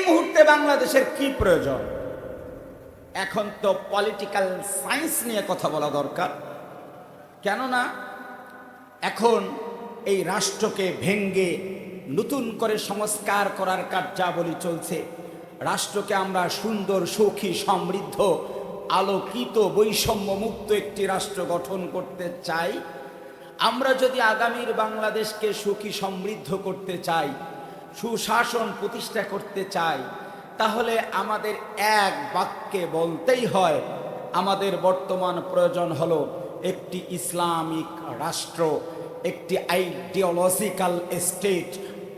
মুহূর্তে বাংলাদেশের কি প্রয়োজন? এখন তো পলিটিক্যাল সায়েন্স নিয়ে কথা বলা দরকার। কেননা এখন এই রাষ্ট্রকে ভেঙ্গে নতুন করে সংস্কার করার কার্যাবলী চলছে। রাষ্ট্রকে আমরা সুন্দর, সুখী, সমৃদ্ধ, আলোকিত, বৈষম্য মুক্ত একটি রাষ্ট্র গঠন করতে চাই। আমরা যদি আগামীর বাংলাদেশকে সুখী সমৃদ্ধ করতে চাই, সুশাসন প্রতিষ্ঠা করতে চাই, তাহলে আমাদের এক বাক্যে বলতেই হয়, আমাদের বর্তমান প্রয়োজন হলো একটি ইসলামিক রাষ্ট্র, একটি আইডিওলজিক্যাল স্টেট,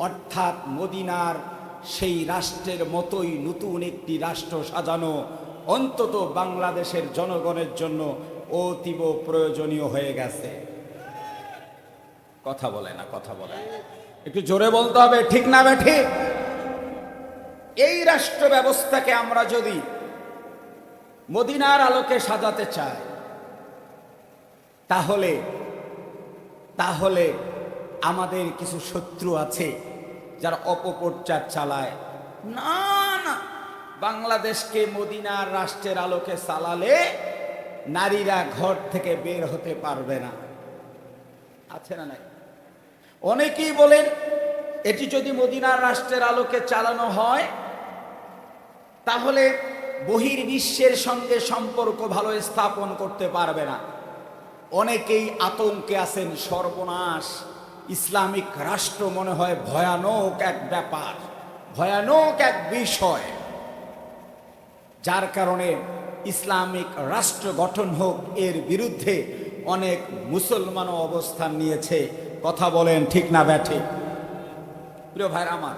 অর্থাৎ মদিনার সেই রাষ্ট্রের মতোই নতুন একটি রাষ্ট্র সাজানো অন্তত বাংলাদেশের জনগণের জন্য অতীব প্রয়োজনীয় হয়ে গেছে। কথা বলে না, কথা বলে না, একটু জোরে বলতে হবে, ঠিক না বেঠি? এই রাষ্ট্র ব্যবস্থাকে আমরা যদি মদিনার আলোকে সাজাতে চাই, তাহলে আমাদের কিছু শত্রু আছে যারা অপপ্রচার চালায়। না না, বাংলাদেশকে মদিনার রাষ্ট্রের আলোকে চালালে নারীরা ঘর থেকে বের হতে পারবে না। আছে না নাই? অনেকেই বলেন এটি যদি মদিনার রাষ্ট্রের আলোকে চালানো হয় তাহলে বহির্বিশ্বের সঙ্গে সম্পর্ক ভালো স্থাপন করতে পারবে না। অনেকেই আতঙ্কে আছেন, সর্বনাশ, ইসলামিক রাষ্ট্র মনে হয় ভয়ানক এক ব্যাপার, ভয়ানক এক বিষয়, যার কারণে ইসলামিক রাষ্ট্র গঠন হোক এর বিরুদ্ধে অনেক মুসলমানও অবস্থান নিয়েছে। কথা বলেন, ঠিক না ব্যাঠে? প্রিয় ভাইরা আমার,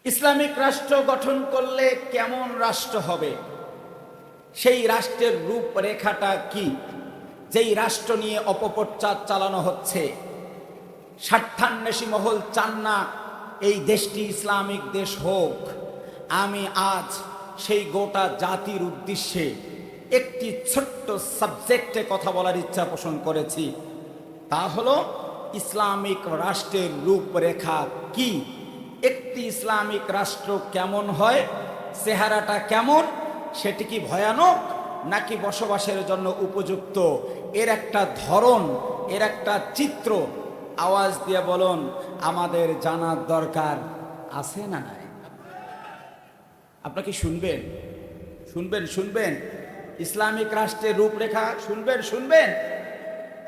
ইসলামিক রাষ্ট্র গঠন করলে কেমন রাষ্ট্র হবে, সেই রাষ্ট্রের রূপরেখাটা কি? যেই রাষ্ট্র নিয়ে অপপ্রচার চালানো হচ্ছে, স্বার্থান্বেষী মহল চান না এই দেশটি ইসলামিক দেশ হোক। আমি আজ সেই গোটা জাতির উদ্দেশ্যে একটি ছোট্ট সাবজেক্টে কথা বলার ইচ্ছা পোষণ করেছি। তা হলো ইসলামিক রাষ্ট্রের রূপরেখা কি, একটি ইসলামিক রাষ্ট্র কেমন হয়, চেহারাটা কেমন, সেটি কি ভয়ানক নাকি বসবাসের জন্য উপযুক্ত, এর একটা ধরন, এর একটা চিত্র আওয়াজ দিয়ে বলুন, আমাদের জানার দরকার আছে না নাই? আপনাকে শুনবেন শুনবেন শুনবেন ইসলামিক রাষ্ট্রের রূপরেখা শুনবেন শুনবেন।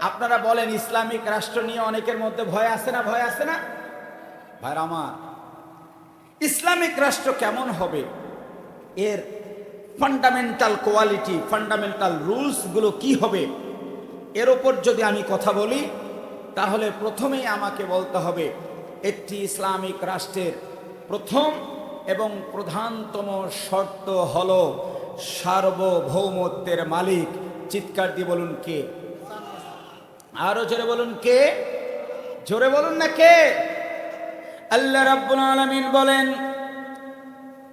আপনারা বলেন, ইসলামিক রাষ্ট্র নিয়ে অনেকের মধ্যে ভয় আছে না? ভয় আছে না ভাইরা আমার? ইসলামিক রাষ্ট্র কেমন হবে, এর ফান্ডামেন্টাল কোয়ালিটি, ফান্ডামেন্টাল রুলসগুলো কি হবে, এর ওপর যদি আমি কথা বলি তাহলে প্রথমেই আমাকে বলতে হবে একটি ইসলামিক রাষ্ট্রের প্রথম এবং প্রধানতম শর্ত হলো সার্বভৌমত্বের মালিক। চিৎকার দিয়ে বলুন কে? আরো জোরে বলুন কে? জোরে বলুন না কে? আল্লাহ রাব্বুল আলামিন বলেন,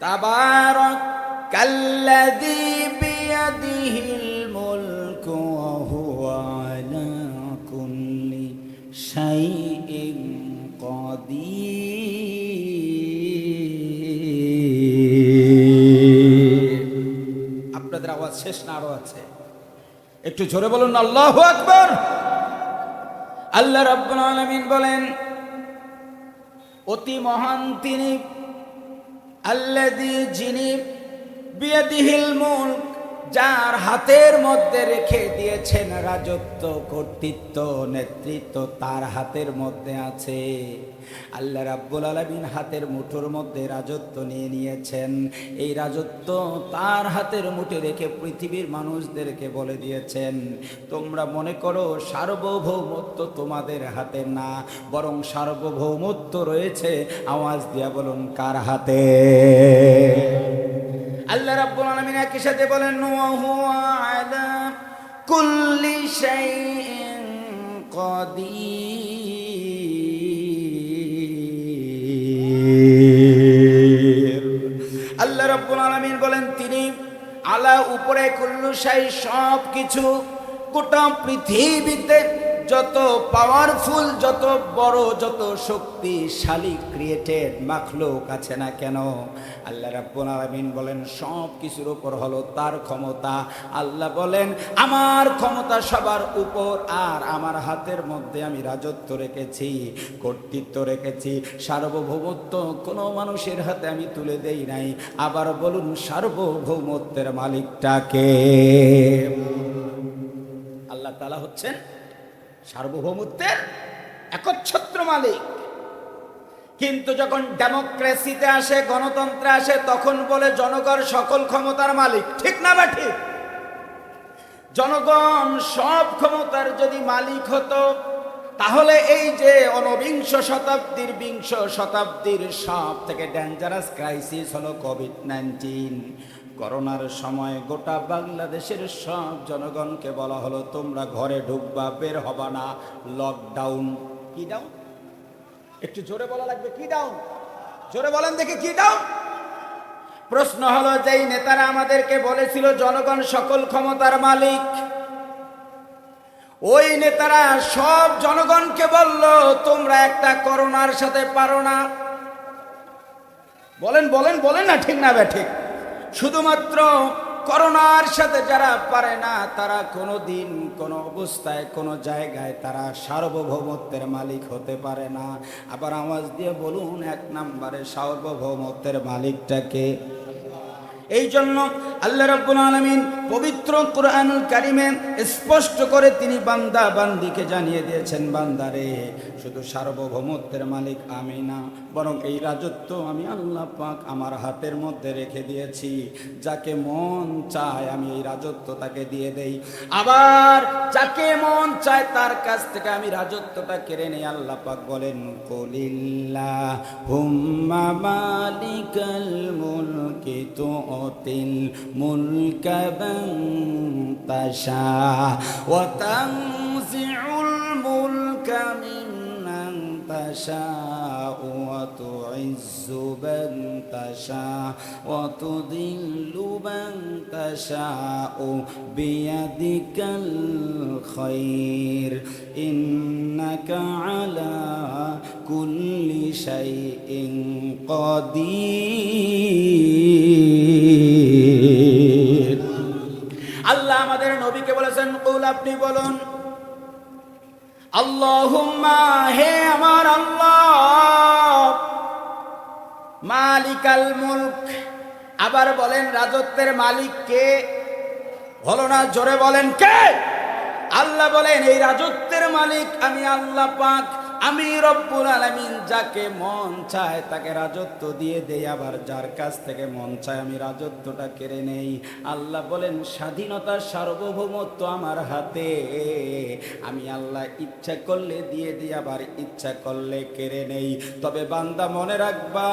তাবারাকাল্লাযী বিয়াদিহিল মুলকু ওয়া হুয়া আলা কুল্লি শাইইন কাদির। আপনাদের আওয়াজ শেষ না, আরো আছে, একটু জোরে বলুন আল্লাহু আকবার। আল্লাহ রাব্বুল আলামিন বলেন, অতি মহান তিনি, আল্লাযী, যিনি, বিয়াদিহিল মুলক, যার হাতের মধ্যে রেখে দিয়েছেন রাজত্ব, কর্তৃত্ব, নেতৃত্ব তার হাতের মধ্যে আছে। আল্লাহ রাব্বুল আলামিন হাতের মুঠোর মধ্যে রাজত্ব নিয়ে নিয়েছেন। এই রাজত্ব তার হাতের মুঠে রেখে পৃথিবীর মানুষদেরকে বলে দিয়েছেন, তোমরা মনে করো সার্বভৌমত্ব তোমাদের হাতে না, বরং সার্বভৌমত্ব রয়েছে, আওয়াজ দিয়া বলুন, কার হাতে? আল্লাহ রাব্বুল আলামিন একই সাথে বলেন, ওয়া হুয়া আলা কুল্লি শাইইন কাদির। আল্লাহ রাব্বুল আলামিন বলেন, তিনি আলা, উপরে, কুল্লু শাই, সব কিছু, গোটা পৃথিবীতে যত পাওয়ারফুল, যত বড়, যত শক্তিশালী ক্রিয়েটেড মাখলুক আছে না কেন, আল্লাহ রাব্বুল আলামিন বলেন সব কিছুর উপর হলো তার ক্ষমতা। আল্লাহ বলেন আমার ক্ষমতা সবার উপর, আর আমার হাতের মধ্যে আমি রাজত্ব রেখেছি, কর্তৃত্ব রেখেছি, সার্বভৌমত্ব কোনো মানুষের হাতে আমি তুলে দেই নাই। আবার বলুন সার্বভৌমত্বের মালিকটাকে? আল্লাহ তাআলা হচ্ছেন সার্বভৌমত্বের একচ্ছত্র মালিক। কিন্তু যখন ডেমোক্রেসিতে আসে, গণতন্ত্রে আসে, তখন বলে জনগণ সকল ক্ষমতার মালিক। ঠিক না বা ঠিক? জনগণ সব ক্ষমতার যদি মালিক হতো, তাহলে এই যে ঊনবিংশ শতাব্দীর, বিংশ শতাব্দীর সব থেকে ডেঞ্জারাস ক্রাইসিস হলো কোভিড-19, করোনার সময় গোটা বাংলাদেশের সব জনগণকে বলা হলো তোমরা ঘরে ঢুকবা, বের হবা না, লকডাউন। কি ডাউন? একটু জোরে বলা লাগবে। কি ডাউন? জোরে বলেন দেখি, কি ডাউন? প্রশ্ন হলো, যেই নেতারা আমাদেরকে বলেছিল জনগণ সকল ক্ষমতার মালিক, ওই নেতারা সব জনগণকে বলল তোমরা একটা করোনার সাথে পারো না। বলেন বলেন বলেন না, ঠিক না বে ঠিক? শুধুমাত্র করোনার সাথে যারা পারে না, তারা কোনো দিন, কোনো অবস্থায়, কোনো জায়গায় তারা সার্বভৌমত্বের মালিক হতে পারে না। আবার আওয়াজ দিয়ে বলুন, এক নম্বরে সার্বভৌমত্বের মালিকটাকে? এই জন্য আল্লাহ রাব্বুল আলামিন পবিত্র কুরআনুল কারীমে স্পষ্ট করে তিনি বান্দা বান্দিকে জানিয়ে দিয়েছেন, বান্দারে শুধু সার্বভৌমত্বের মালিক আমি না, বরং এই রাজত্ব আমি আল্লাহ পাক আমার হাতের মধ্যে রেখে দিয়েছি। যাকে মন চায় আমি এই রাজত্ব তাকে দিয়ে দেই, আবার যাকে মন চায় তার কাছ থেকে আমি রাজত্বটা কেড়ে নেই। আল্লাহ পাক বলেন, কুলিল্লাহুম্মা মালিকাল মুলকি তুতিল মুলকা মান তাশা ওয়া তানজিউল মুলকা মিম্মান তাশা ওয়া তুইজ্জু মান তাশা ওয়া তুযিল্লু মান তাশা বিয়াদিকাল খায়র ইন্নাকা আলা কুল্লি শাইইন কাদির। আল্লাহ আমাদের নবীকে বলেছেন, কুল, আপনি বলুন, আল্লাহুম্মা, হে আমার আল্লাহ, মালিকাল মুলক। আবার বলেন রাজত্বের মালিক কে? হলো না? জোরে বলেন কে? আল্লাহ বলেন এই রাজত্বের মালিক আমি আল্লাহ পাক, আমি রব্বুল আলামিন। যাকে মন চায় তাকে রাজত্ব দিয়ে দেই, আবার যার কাছ থেকে মন চায় আমি রাজত্বটা কেড়ে নেই। আল্লাহ বলেন স্বাধীনতা, সার্বভৌমত্ব আমার হাতে, আমি আল্লাহ ইচ্ছা করলে দিয়ে দিই, আবার ইচ্ছা করলে কেড়ে নেই। তবে বান্দা মনে রাখবা,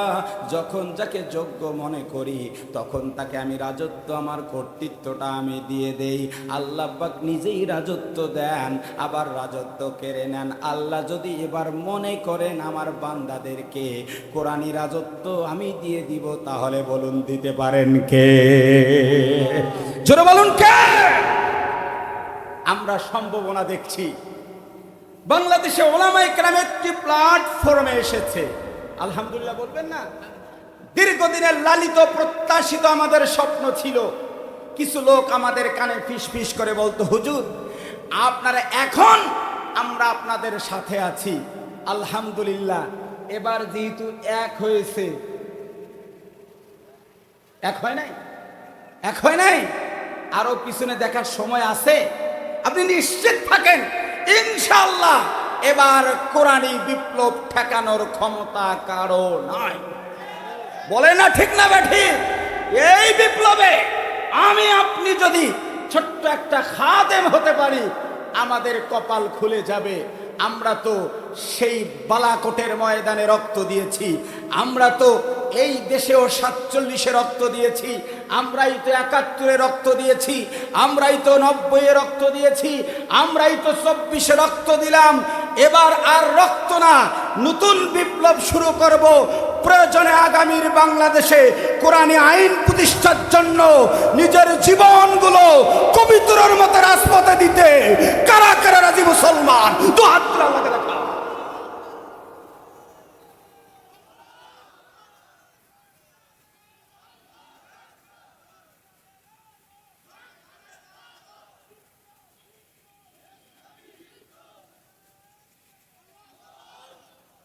যখন যাকে যোগ্য মনে করি তখন তাকে আমি রাজত্ব, আমার কর্তৃত্বটা আমি দিয়ে দেই। আল্লাহ পাক নিজেই রাজত্ব দেন, আবার রাজত্ব কেড়ে নেন। আল্লাহ যদি এবার মনে করেন আমার বান্দাদেরকে কোরআনী রাজত্ব আমি দিয়ে দিব, তাহলে বলুন দিতে পারেন কে? জোরে বলুন কে? আমরা সম্ভাবনা দেখছি। বাংলাদেশে ওলামায়ে কেরামের একটি প্ল্যাটফর্মে এসেছে, আলহামদুলিল্লাহ বলবেন না? দীর্ঘদিনের লালিত প্রত্যাশিত আমাদের স্বপ্ন ছিল। কিছু লোক আমাদের কানে ফিস ফিস করে বলতো, হুজুর আপনারা এখন, আমরা আপনাদের সাথে আছি। আলহামদুলিল্লাহ, এবার যেহেতু এক হয়েছে, এক হয় নাই, এক হয় নাই, আরো পিছনে দেখার সময় আছে। আপনি নিশ্চিত থাকেন, ইনশাআল্লাহ এবার কোরআনী বিপ্লব ঠেকানোর ক্ষমতা কারো নাই। বলে না, ঠিক না বেঠি? এই বিপ্লবে আমি আপনি যদি ছোট্ট একটা খাদেম হতে পারি, আমাদের কপাল খুলে যাবে। আমরা তো সেই বালাকোটের ময়দানে রক্ত দিয়েছি, আমরা তো এই দেশেও 47-এ রক্ত দিয়েছি, আমরাই তো 71-এ রক্ত দিয়েছি, আমরাই তো 90-এ রক্ত দিয়েছি, আমরাই তো 24-এ রক্ত দিলাম। এবার আর রক্ত না, নতুন বিপ্লব শুরু করব। প্রয়োজনে আগামীর বাংলাদেশে কোরআনী আইন প্রতিষ্ঠার জন্য নিজের জীবনগুলো কবিতুরের মতো রাজপথে দিতে কারা কারা রাজি মুসলমান? তো হাত তুলে আমাকে দেখা।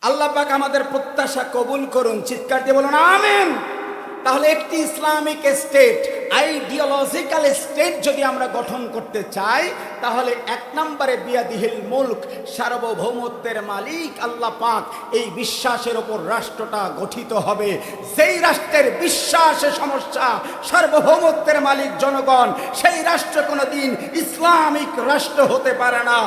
আল্লাহ পাক আমাদের প্রত্যাশা কবুল করুন। চিৎকার দিয়ে বলুন আমিন। তাহলে একটি ইসলামিক স্টেট, আইডিওলজিক্যাল স্টেট যদি আমরা গঠন করতে চাই, তাহলে এক নম্বরে বিয়াদিহিল মুলক, সার্বভৌমত্বের মালিক আল্লাহ পাক, এই বিশ্বাসের ওপর রাষ্ট্রটা গঠিত হবে। যেই রাষ্ট্রের বিশ্বাসে সমস্যা, সার্বভৌমত্বের মালিক জনগণ, সেই রাষ্ট্র কোনোদিন ইসলামিক রাষ্ট্র হতে পারে না।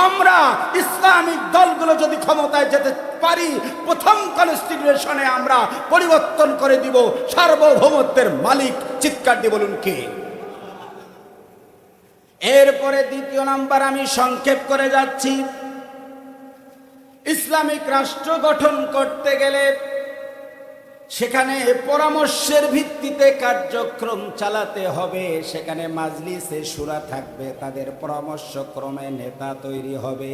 আমরা ইসলামিক দলগুলো যদি ক্ষমতায় যেতে পারি, প্রথম কনস্টিটিউশনে আমরা পরিবর্তন করে দিব সার্বভৌমত্বের মালিক। চিৎকার দিয়ে বলুন কে? এরপরে দ্বিতীয় নাম্বার আমি সংক্ষেপ করে যাচ্ছি। ইসলামিক রাষ্ট্র গঠন করতে গেলে সেখানে পরামর্শের ভিত্তিতে কার্যক্রম চালাতে হবে। সেখানে মাজলিসে শুরা থাকবে, তাদের পরামর্শক্রমে নেতা তৈরি হবে।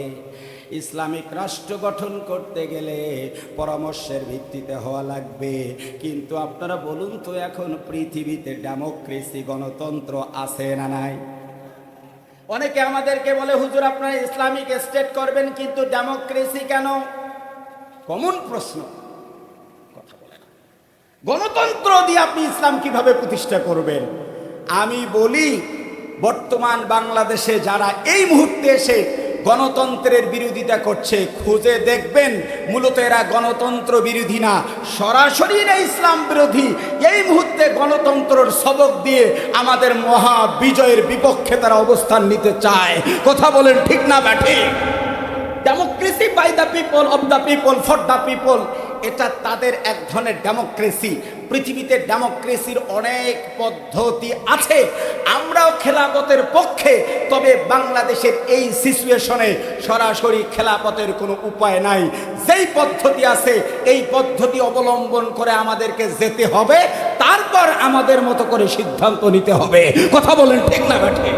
ইসলামিক রাষ্ট্র গঠন করতে গেলে পরামর্শের ভিত্তিতে হওয়া লাগবে। কিন্তু আপনারা বলুন তো, এখন পৃথিবীতে ডেমোক্রেসি, গণতন্ত্র আছে না নাই? অনেকে আমাদেরকে বলে, হুজুর আপনারা ইসলামিক স্টেট করবেন কিন্তু ডেমোক্রেসি কেন? কমন প্রশ্ন। গণতন্ত্র দিয়ে আপনি ইসলাম কিভাবে প্রতিষ্ঠা করবেন? আমি বলি, বর্তমান বাংলাদেশে যারা এই মুহূর্তে এসে গণতন্ত্রের বিরোধিতা করছে, খুঁজে দেখবেন মূলত এরা গণতন্ত্র বিরোধী না, সরাসরি এরা ইসলাম বিরোধী। এই মুহূর্তে গণতন্ত্রের সবক দিয়ে আমাদের মহা বিজয়ের বিপক্ষে তারা অবস্থান নিতে চায়। কথা বলেন ঠিক না ব্যাঠি? Democracy by the people, of the people, for the people, এটা তাদের এক ধরনের ডেমোক্রেসি। পৃথিবীতে ডেমোক্রেসির অনেক পদ্ধতি আছে, আমরাও খেলাফতের পক্ষে। তবে বাংলাদেশের এই সিচুয়েশনে সরাসরি খেলাফতের কোনো উপায় নাই। যেই পদ্ধতি আছে এই পদ্ধতি অবলম্বন করে আমাদেরকে যেতে হবে, তারপর আমাদের মতো করে সিদ্ধান্ত নিতে হবে। কথা বলেন ঠিক না ব্যাঠে?